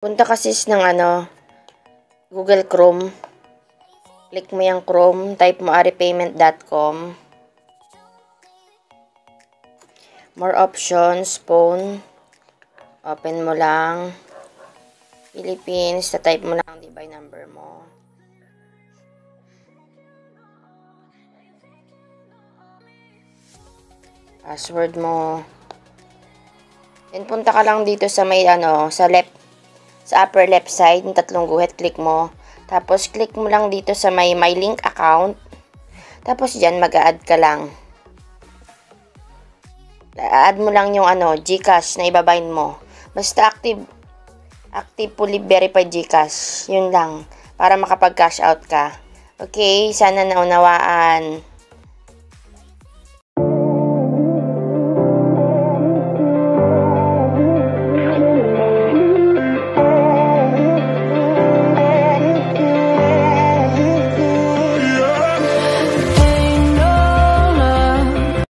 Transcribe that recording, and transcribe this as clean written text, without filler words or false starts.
Punta kasi ng Google Chrome. Click mo yung Chrome, type mo aripayment.com. More options, phone. Open mo lang. Philippines, type mo lang ang number mo. Password mo. Then punta ka lang dito sa may sa upper left side, yung tatlong guhit, click mo. Tapos click mo lang dito sa may my link account. Tapos diyan mag-a-add ka lang. Add mo lang yung GCash na ibabind mo. Basta active fully verified GCash. Yun lang para makapag-cash out ka. Okay, sana naunawaan.